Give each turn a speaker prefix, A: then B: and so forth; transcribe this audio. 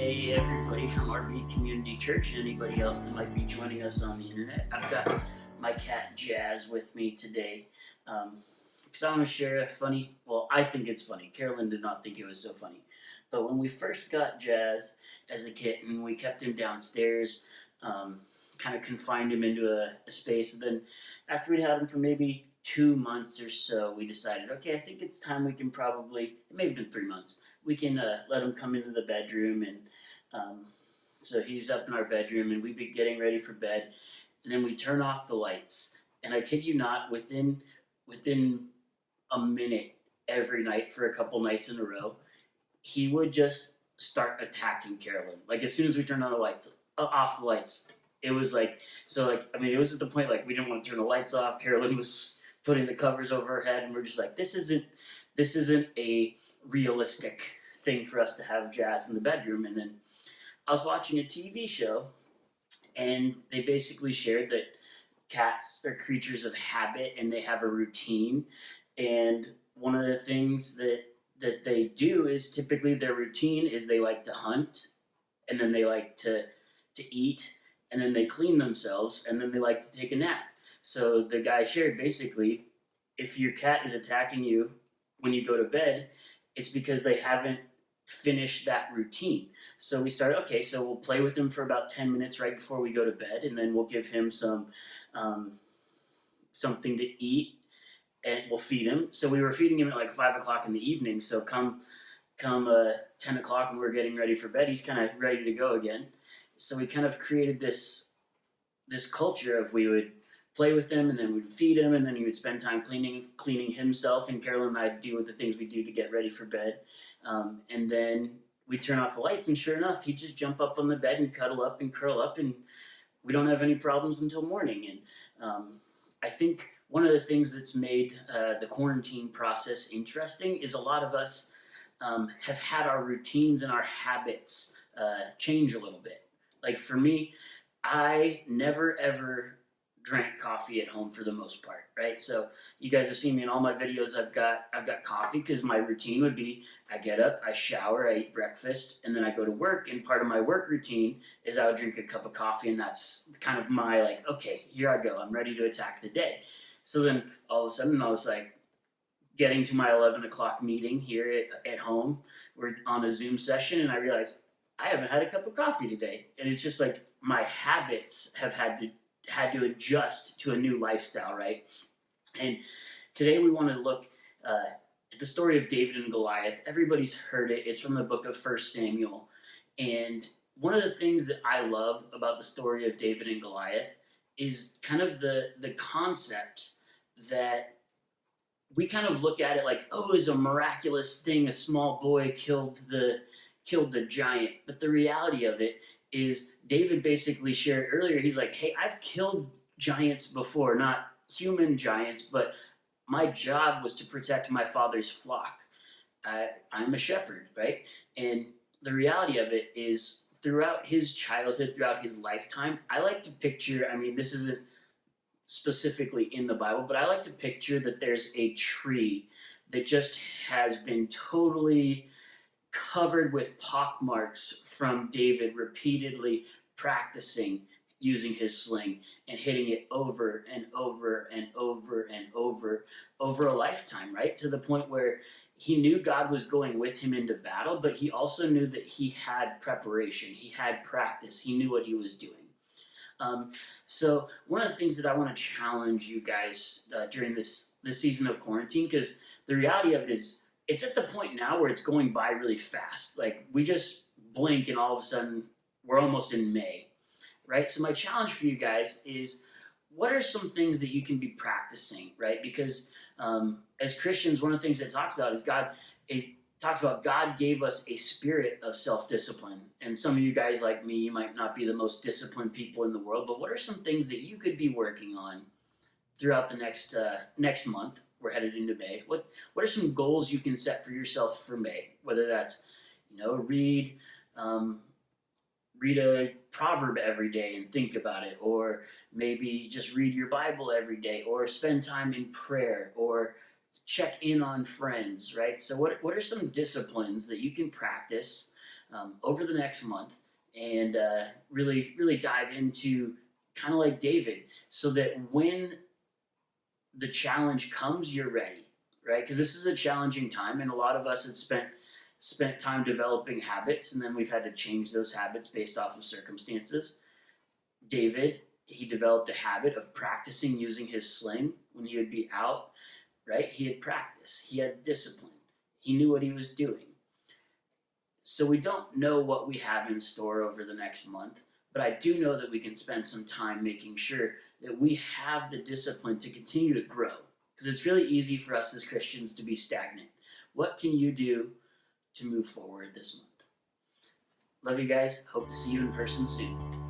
A: Hey everybody from RB Community Church and anybody else that might be joining us on the internet. I've got my cat Jazz with me today because I want to share a funny, well, I think it's funny. Carolyn did not think it was so funny. But when we first got Jazz as a kitten, we kept him downstairs, kind of confined him into a space. And then after we'd had him for maybe 2 months or so, we decided, okay, I think it's time we can probably, it may have been 3 months, we can let him come into the bedroom. And so he's up in our bedroom and we'd be getting ready for bed. And then we turn off the lights. And I kid you not, within a minute every night for a couple nights in a row, he would just start attacking Carolyn. Like as soon as we turned on the lights, off the lights, it was like, so like, I mean, it was at the point like we didn't want to turn the lights off. Carolyn was putting the covers over her head and we're just like, this isn't a realistic thing for us to have Jazz in the bedroom. And then I was watching a TV show and they basically shared that cats are creatures of habit and they have a routine. And one of the things that they do is typically their routine is they like to hunt and then they like to eat and then they clean themselves and then they like to take a nap. So the guy shared basically, if your cat is attacking you when you go to bed, it's because they haven't finished that routine. So we started, okay, so we'll play with him for about 10 minutes right before we go to bed, and then we'll give him something to eat, and we'll feed him. So we were feeding him at like 5 o'clock in the evening, so come 10 o'clock when we're getting ready for bed, he's kind of ready to go again. So we kind of created this culture of we would play with him, and then we'd feed him, and then he would spend time cleaning himself, and Carolyn and I'd do the things we do to get ready for bed. And then we'd turn off the lights, and sure enough, he'd just jump up on the bed and cuddle up and curl up, and we don't have any problems until morning. And I think one of the things that's made the quarantine process interesting is a lot of us have had our routines and our habits change a little bit. Like for me, I never ever drank coffee at home for the most part, right? So you guys have seen me in all my videos. I've got coffee because my routine would be I get up, I shower, I eat breakfast, and then I go to work. And part of my work routine is I would drink a cup of coffee, and that's kind of my like, okay, here I go, I'm ready to attack the day. So then all of a sudden I was like getting to my 11 o'clock meeting here at home. We're on a Zoom session, and I realized I haven't had a cup of coffee today, and it's just like my habits have had to adjust to a new lifestyle, right? And today we want to look at the story of David and Goliath. Everybody's heard it. It's from the book of 1 Samuel. And one of the things that I love about the story of David and Goliath is kind of the concept that we kind of look at it like, oh, it's a miraculous thing. A small boy killed the giant. But the reality of it is David basically shared earlier, he's like, hey, I've killed giants before, not human giants, but my job was to protect my father's flock. I'm a shepherd, right? And the reality of it is throughout his childhood, throughout his lifetime, I like to picture, I mean, this isn't specifically in the Bible, but I like to picture that there's a tree that just has been totally covered with pockmarks from David repeatedly practicing using his sling and hitting it over and over and over and over a lifetime, right? To the point where he knew God was going with him into battle, but he also knew that he had preparation, he had practice, he knew what he was doing. So one of the things that I want to challenge you guys during this season of quarantine, because the reality of it is it's at the point now where it's going by really fast. Like we just blink and all of a sudden we're almost in May, right? So my challenge for you guys is what are some things that you can be practicing, right? Because as Christians, one of the things it talks about is God gave us a spirit of self-discipline. And some of you guys like me, you might not be the most disciplined people in the world, but what are some things that you could be working on throughout the next month? We're headed into May. What are some goals you can set for yourself for May? Whether that's, read a proverb every day and think about it, or maybe just read your Bible every day, or spend time in prayer, or check in on friends, right? So what are some disciplines that you can practice over the next month, and really dive into kind of like David, so that when the challenge comes, you're ready, right? Because this is a challenging time, and a lot of us had spent time developing habits, and then we've had to change those habits based off of circumstances. David, he developed a habit of practicing using his sling when he would be out, right? He had practice, he had discipline, he knew what he was doing. So we don't know what we have in store over the next month, but I do know that we can spend some time making sure that we have the discipline to continue to grow. Because it's really easy for us as Christians to be stagnant. What can you do to move forward this month? Love you guys. Hope to see you in person soon.